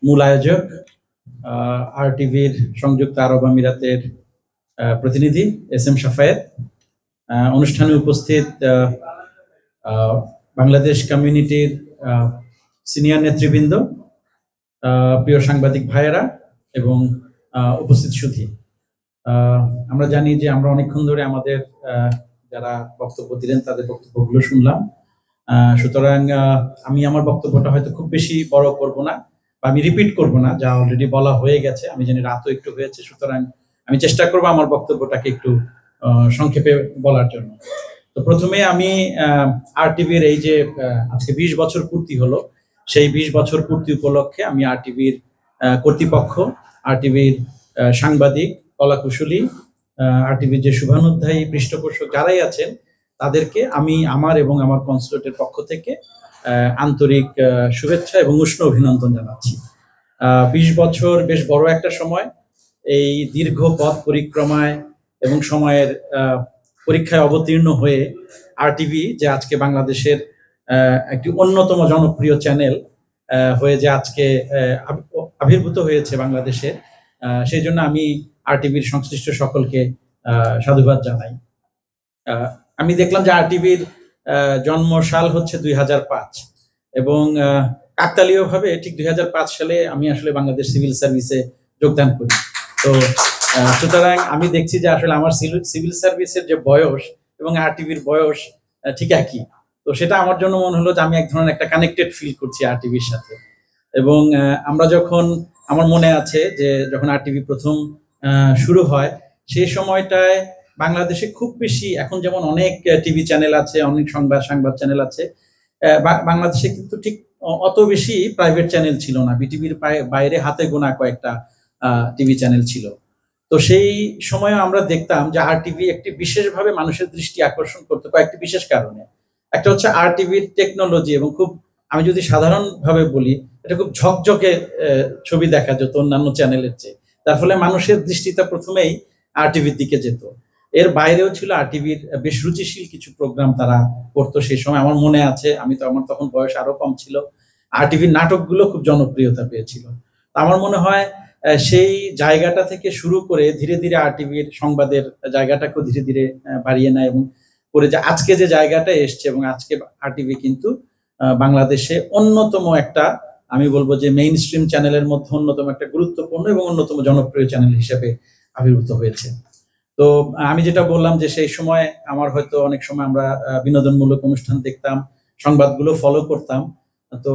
মূল আয়োজক আর টিভির সংযুক্ত আরব আমিরাতের প্রতিনিধি এস এম শাফায়েত, অনুষ্ঠানে উপস্থিত বাংলাদেশ কমিউনিটির সিনিয়র নেতৃবৃন্দ, প্রিয় সাংবাদিক ভাইয়েরা এবং উপস্থিত সুধী। আমরা জানি যে আমরা অনেকক্ষণ ধরে আমাদের যারা বক্তব্য দিলেন তাদের বক্তব্যগুলো শুনলাম। সুতরাং আমি আমার বক্তব্যটা হয়তো খুব বেশি বড় করব না, বা আমি রিপিট করব না যা অলরেডি বলা হয়ে গেছে। আমি জানি রাতও একটু হয়েছে, সুতরাং আমি চেষ্টা করব আমার বক্তব্যটাকে একটু সংক্ষেপে বলার জন্য। তো প্রথমে আমি আর টিভির এই যে আজকে 20 বছর পূর্তি হলো, সেই 20 বছর পূর্তি উপলক্ষে আমি আর টিভির কর্তৃপক্ষ, আর টিভির সাংবাদিক, কলাকুশলী, আর টিভির যে শুভানুধ্যায়ী পৃষ্ঠপোষক যারাই আছেন তাদেরকে আমি আমার এবং আমার কনসুলেটের পক্ষ থেকে আন্তরিক শুভেচ্ছা এবং উষ্ণ অভিনন্দন জানাচ্ছি। 20 বছর বেশ বড় একটা সময়। এই দীর্ঘ পথ পরিক্রমায় এবং সময়ের পরীক্ষায় অবতীর্ণ হয়ে আর টিভি যে আজকে বাংলাদেশের একটি অন্যতম জনপ্রিয় চ্যানেল হয়ে যে আজকে আবির্ভূত হয়েছে বাংলাদেশে, সেই জন্য আমি আর টিভির সংশ্লিষ্ট সকলকে সাধুবাদ জানাই। আমি দেখলাম যে আর টিভির জন্ম সাল হচ্ছে 2005 এবং কাকতালীয়ভাবে ঠিক 2005 সালে আমি আসলে বাংলাদেশ সিভিল সার্ভিসে যোগদান করি। তো সুতরাং আমি দেখছি যে আসলে আমার সিভিল সার্ভিসের যে বয়স এবং আর টিভির বয়স ঠিক একই। তো সেটা আমার জন্য মনে হলো যে আমি এক ধরনের একটা কানেক্টেড ফিল করছি আর টিভির সাথে। এবং আমরা যখন, আমার মনে আছে যে যখন আর টিভি প্রথম শুরু হয় সেই সময়টায় বাংলাদেশে খুব বেশি, এখন যেমন অনেক টিভি চ্যানেল আছে, অনেক সংবাদ চ্যানেল আছে, বাংলাদেশে কিন্তু ঠিক অত বেশি প্রাইভেট চ্যানেল ছিল না। বিটিভির বাইরে হাতে গোনা কয়েকটা টিভি চ্যানেল ছিল। তো সেই সময় আমরা দেখতাম যে আর টিভি একটি বিশেষভাবে মানুষের দৃষ্টি আকর্ষণ করতো কয়েকটি বিশেষ কারণে। একটা হচ্ছে আর টিভির টেকনোলজি, এবং খুব, আমি যদি সাধারণভাবে বলি, এটা খুব ঝকঝকে ছবি দেখা যেত অন্যান্য চ্যানেলের চেয়ে। তার ফলে মানুষের দৃষ্টিটা প্রথমেই আর টিভির দিকে যেত। এর বাইরেও ছিল আর টিভির বেশ রুচিশীল কিছু প্রোগ্রাম তারা করতো সেই সময়। আমার মনে আছে, আমার তখন বয়স আরো কম ছিল, আর টিভির নাটকগুলো খুব জনপ্রিয়তা পেয়েছিল। আমার মনে হয় সেই জায়গাটা থেকে শুরু করে ধীরে ধীরে আর টিভির সংবাদের জায়গাটাকেও ধীরে ধীরে বাড়িয়ে নেয় এবং করে যে আজকে যে জায়গাটা এসছে, এবং আজকে আর টিভি কিন্তু বাংলাদেশে অন্যতম একটা, আমি বলবো যে মেইন স্ট্রিম চ্যানেলের মধ্যে অন্যতম একটা গুরুত্বপূর্ণ এবং অন্যতম জনপ্রিয় চ্যানেল হিসেবে আবির্ভূত হয়েছে। তো আমি যেটা বললাম যে সেই সময় আমার হয়তো অনেক সময় আমরা বিনোদনমূলক অনুষ্ঠান দেখতাম, সংবাদগুলো ফলো করতাম। তো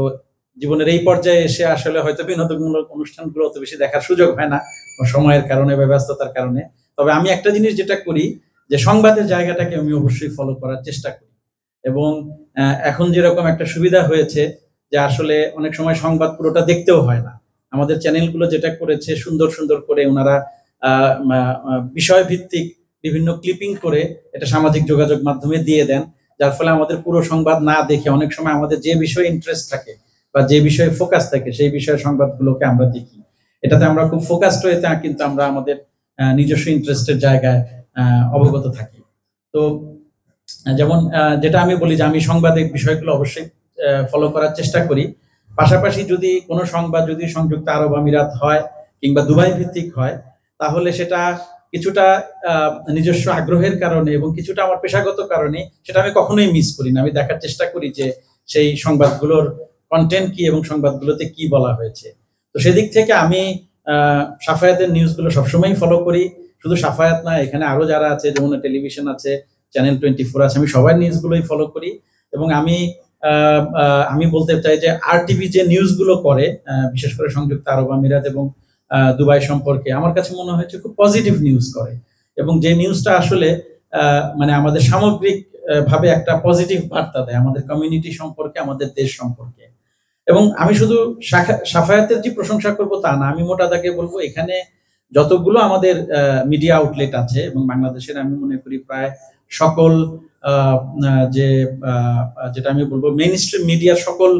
জীবনের এই পর্যায়ে এসে আসলে হয়তো বিনোদনমূলক অনুষ্ঠানগুলো অত বেশি দেখার সুযোগ হয় না সময়ের কারণে বা ব্যস্ততার কারণে। তবে আমি একটা জিনিস যেটা করি, যে সংবাদের জায়গাটাকে আমি অবশ্যই ফলো করার চেষ্টা করি। এবং এখন যেরকম একটা সুবিধা হয়েছে যে আসলে অনেক সময় সংবাদ পুরোটা দেখতেও হয় না। আমাদের চ্যানেলগুলো যেটা করেছে, সুন্দর সুন্দর করে ওনারা বিষয় ভিত্তিক বিভিন্ন ক্লিপিং করে এটা সামাজিক যোগাযোগ মাধ্যমে দিয়ে দেন, যার ফলে আমাদের পুরো সংবাদ না দেখে অনেক সময় আমাদের যে বিষয়ে ইন্টারেস্ট থাকে বা যে বিষয়ে ফোকাস থাকে সেই বিষয়ে সংবাদগুলোকে আমরা দেখি। এটাতে আমরা খুব ফোকাসড হয়ে কিন্তু আমরা আমাদের নিজস্ব ইন্টারেস্টের জায়গায় অবগত থাকি। তো যেমন যেটা আমি বলি যে আমি সংবাদের বিষয়গুলো অবশ্যই ফলো করার চেষ্টা করি। পাশাপাশি যদি কোনো সংবাদ যদি সংযুক্ত আরব আমিরাত হয় কিংবা দুবাই ভিত্তিক হয়, তাহলে সেটা কিছুটা নিজস্ব আগ্রহের কারণে এবং কিছুটা আমার পেশাগত কারণে সেটা আমি কখনোই মিস করি না। আমি দেখার চেষ্টা করি যে সেই সংবাদগুলোর কন্টেন্ট কি এবং সংবাদগুলোতে কি বলা হয়েছে। তো সেদিক থেকে আমি সাফায়াতের নিউজগুলো সবসময় ফলো করি। শুধু সাফায়াত না, এখানে আরো যারা আছে, যেমন টেলিভিশন আছে, চ্যানেল 24 আছে, আমি সবার নিউজগুলোই ফলো করি। এবং আমি বলতে চাই যে আর টিভি যে নিউজগুলো করে, বিশেষ করে সংযুক্ত আরব আমিরাত এবং দুবাই সম্পর্কে, আমার কাছে মনে হয়েছে খুব পজিটিভ নিউজ করে, এবং যে নিউজটা আসলে মানে আমাদের সামগ্রিক ভাবে একটা পজিটিভ বার্তা দেয় আমাদের কমিউনিটি সম্পর্কে, আমাদের দেশ সম্পর্কে। এবং আমি শুধু সাফায়াতের যে প্রশংসা করব তা না, আমি মোটা দাগে বলবো এখানে যতগুলো আমাদের মিডিয়া আউটলেট আছে এবং বাংলাদেশের আমি মনে করি প্রায় সকল যেটা আমি বলবো মেইন স্ট্রিম মিডিয়ার সকল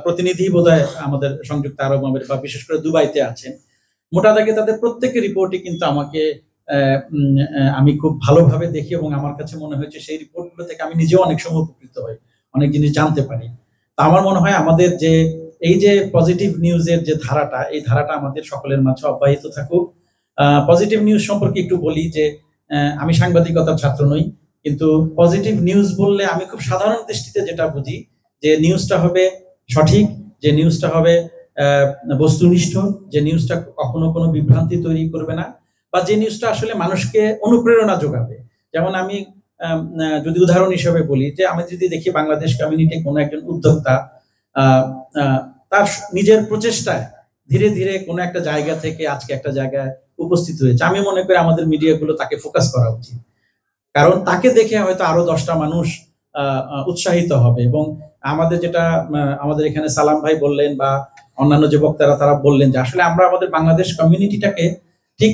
প্রতিনিধি বোধহয় আমাদের সংযুক্ত আরব আমিরাত বা বিশেষ করে দুবাইতে আছেন। মোটা দাগে তাদের প্রত্যেকের রিপোর্টই কিন্তু আমাকে আমি খুব ভালোভাবে দেখি, এবং আমার কাছে মনে হয়েছে সেই রিপোর্টগুলো থেকে আমি নিজেও অনেক সময় উপকৃত হই, অনেক জিনিস জানতে পারি। তা আমার মনে হয় আমাদের যে এই যে পজিটিভ নিউজের যে ধারাটা, এই ধারাটা আমাদের সকলের মাঝে অব্যাহত থাকুক। পজিটিভ নিউজ সম্পর্কে একটু বলি যে আমি সাংবাদিকতার ছাত্র নই, কিন্তু পজিটিভ নিউজ বললে আমি খুব সাধারণ দৃষ্টিতে যেটা বুঝি যে নিউজটা হবে সঠিক, যে নিউজটা হবে বস্তুনিষ্ঠ, যে নিউজটা কখনো কোনো বিভ্রান্তি তৈরি করবে না, বা যে নিউজটা আসলে মানুষকে অনুপ্রেরণা যোগাবে। যেমন আমি যদি উদাহরণ হিসেবে বলি যে আমি যদি দেখি বাংলাদেশ কমিউনিটি কোনো একজন উদ্যোক্তা তার নিজের প্রচেষ্টায় ধীরে ধীরে কোনো একটা জায়গা থেকে আজকে একটা জায়গায় উপস্থিত হয়েছে, আমি মনে করি আমাদের মিডিয়াগুলো তাকে ফোকাস করা উচিত। কারণ তাকে দেখে হয়তো আরো 10টা মানুষ উৎসাহিত হবে। এবং আমাদের যেটা আমাদের এখানে সালাম ভাই বললেন বা অন্যান্য যে বক্তারা তারা বললেন যে আসলে আমরা আমাদের বাংলাদেশ কমিউনিটিটাকে ঠিক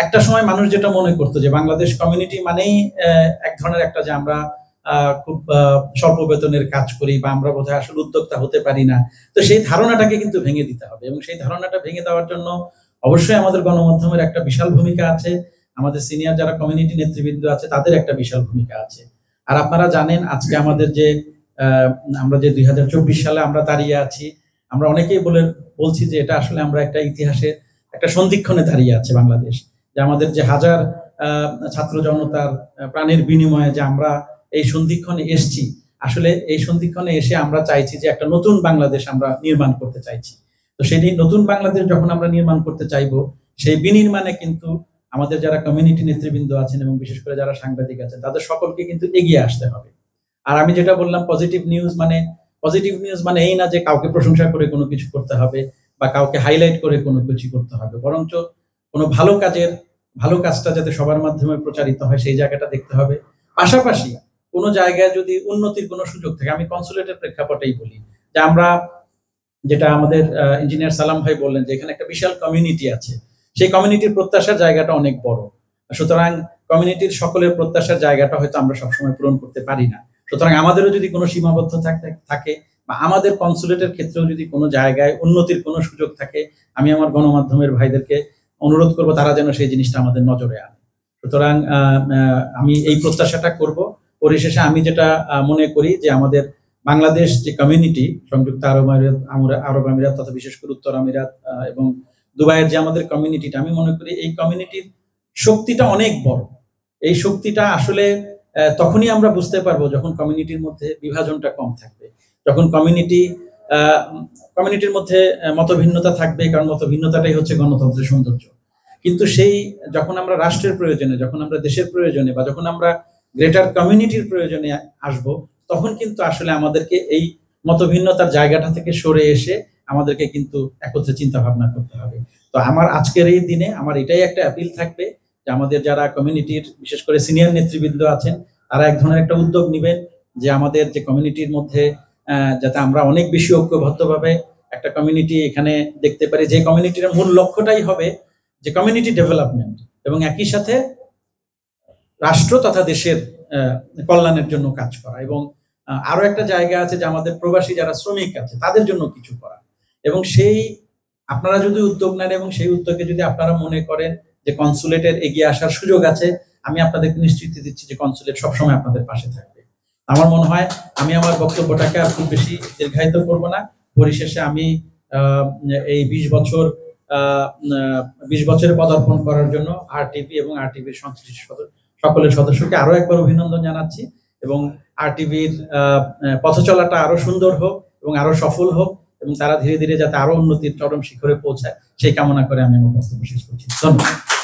একটা সময় মানুষ যেটা মনে করতো যে বাংলাদেশ কমিউনিটি মানেই এক ধরনের একটা যে আমরা খুব স্বল্প বেতনের কাজ করি বা আমরা বোধহয় আসলে উদ্যোক্তা হতে পারি না। তো সেই ধারণাটাকে কিন্তু ভেঙে দিতে হবে, এবং সেই ধারণাটা ভেঙে দেওয়ার জন্য অবশ্যই আমাদের গণমাধ্যমের একটা বিশাল ভূমিকা আছে, আমাদের সিনিয়র যারা কমিউনিটি নেতৃবৃন্দ আছে তাদের একটা বিশাল ভূমিকা আছে। আর আপনারা জানেন আজকে আমাদের যে আমরা যে 2024 সালে আমরা দাঁড়িয়ে আছি, আমরা অনেকেই বলছি যে এটা আসলে আমরা একটা ইতিহাসে একটা সন্ধিক্ষণে দাঁড়িয়ে আছে বাংলাদেশ, যে আমাদের যে হাজার ছাত্র জনতার প্রাণের বিনিময়ে যে আমরা এই সন্ধিক্ষণে এসেছি, আসলে এই সন্ধিক্ষণে এসে আমরা চাইছি যে একটা নতুন বাংলাদেশ আমরা নির্মাণ করতে চাইছি। তো সেই নতুন বাংলাদেশ যখন আমরা নির্মাণ করতে চাইবো, সেই বিনির্মাণে কিন্তু আমাদের যারা কমিউনিটি নেতৃবৃন্দ আছেন এবং বিশেষ করে যারা সাংবাদিক আছেন তাদের সকলকে কিন্তু এগিয়ে আসতে হবে। আর আমি যেটা বললাম পজিটিভ নিউজ মানে এই না যে কাউকে প্রশংসা করে কোনো কিছু করতে হবে বা কাউকে হাইলাইট করে কোনো কিছু করতে হবে, বরঞ্চ কোনো ভালো কাজটা যাতে সবার মাধ্যমে প্রচারিত হয় সেই জায়গাটা দেখতে হবে। পাশাপাশি কোনো জায়গায় যদি উন্নতির কোনো সুযোগ থাকে, আমি কনসুলেটের প্রেক্ষাপটেই বলি যে আমরা যেটা আমাদের ইঞ্জিনিয়ার সালাম ভাই বললেন যে এখানে একটা বিশাল কমিউনিটি আছে, সেই কমিউনিটির প্রত্যাশার জায়গাটা অনেক বড়, সুতরাং কমিউনিটির সকলের প্রত্যাশার জায়গাটা হয়তো আমরা সবসময় পূরণ করতে পারি না। সুতরাং আমাদেরও যদি কোনো সীমাবদ্ধ থাকে বা আমাদের কনসুলেটের ক্ষেত্রেও যদি কোনো জায়গায় উন্নতির কোনো সুযোগ থাকে, আমি আমার গণমাধ্যমের ভাইদেরকে অনুরোধ করব তারা যেন সেই জিনিসটা আমাদের নজরে আনে। সুতরাং আমি এই প্রত্যাশাটা করব। পরিশেষে আমি যেটা মনে করি যে আমাদের বাংলাদেশ যে কমিউনিটি, সংযুক্ত আরব আমিরাত তথা বিশেষ করে উত্তর আমিরাত এবং দুবাইয়ের যে আমাদের কমিউনিটিটা, আমি মনে করি এই কমিউনিটির শক্তিটা অনেক বড়। এই শক্তিটা আসলে তখনই আমরা বুঝতে পারবো যখন কমিউনিটির মধ্যে বিভাজনটা কম থাকবে, যখন কমিউনিটির মধ্যে মতভিন্নতা থাকবে, কারণ মতভিন্নতাটাই হচ্ছে গণতন্ত্রের সৌন্দর্য। কিন্তু সেই যখন আমরা রাষ্ট্রের প্রয়োজনে, যখন আমরা দেশের প্রয়োজনে বা যখন আমরা গ্রেটার কমিউনিটির প্রয়োজনে আসব, তখন কিন্তু আসলে আমাদেরকে এই মতভিন্নতার জায়গাটা থেকে সরে এসে আমাদেরকে কিন্তু একত্রে চিন্তা ভাবনা করতে হবে। তো আমার আজকের এই দিনে আমার এটাই একটা অ্যাপিল থাকবে যে আমাদের যারা কমিউনিটির বিশেষ করে সিনিয়র নেতৃবৃন্দ আছেন তারা এক ধরনের একটা উদ্যোগ নেবেন যে আমাদের যে কমিউনিটির মধ্যে যাতে আমরা অনেক বেশি ঐক্যবদ্ধভাবে একটা কমিউনিটি এখানে দেখতে পারি, যে কমিউনিটির মূল লক্ষ্যটাই হবে যে কমিউনিটি ডেভেলপমেন্ট এবং একই সাথে রাষ্ট্র তথা দেশের কল্যাণের জন্য কাজ করা। এবং আরো একটা জায়গা আছে যে আমাদের প্রবাসী যারা শ্রমিক আছে তাদের জন্য কিছু করা। এবং সেই আপনারা যদি উদ্যোগ নেন এবং সেই উদ্যোগে যদি আপনারা মনে করেন যে কনসুলেটের এগিয়ে আসার সুযোগ আছে, আমি আপনাদেরকে নিশ্চিতি দিচ্ছি যে কনসুলেট সবসময় আপনাদের পাশে থাকবে। আমার মনে হয় আমি আমার বক্তব্যটাকে আর খুব বেশি দীর্ঘায়িত করব না। পরিশেষে আমি এই 20 বছরে পদার্পণ করার জন্য আরটিভি এবং আরটিভির সংশ্লিষ্ট সকলের সদস্যকে আরো একবার অভিনন্দন জানাচ্ছি এবং আরটিভির পথ চলাটা আরো সুন্দর হোক এবং আরো সফল হোক এবং তারা ধীরে ধীরে যাতে আরো উন্নতির চরম শিখরে পৌঁছায় সেই কামনা করে আমি আমার বক্তব্য শেষ করছি। ধন্যবাদ।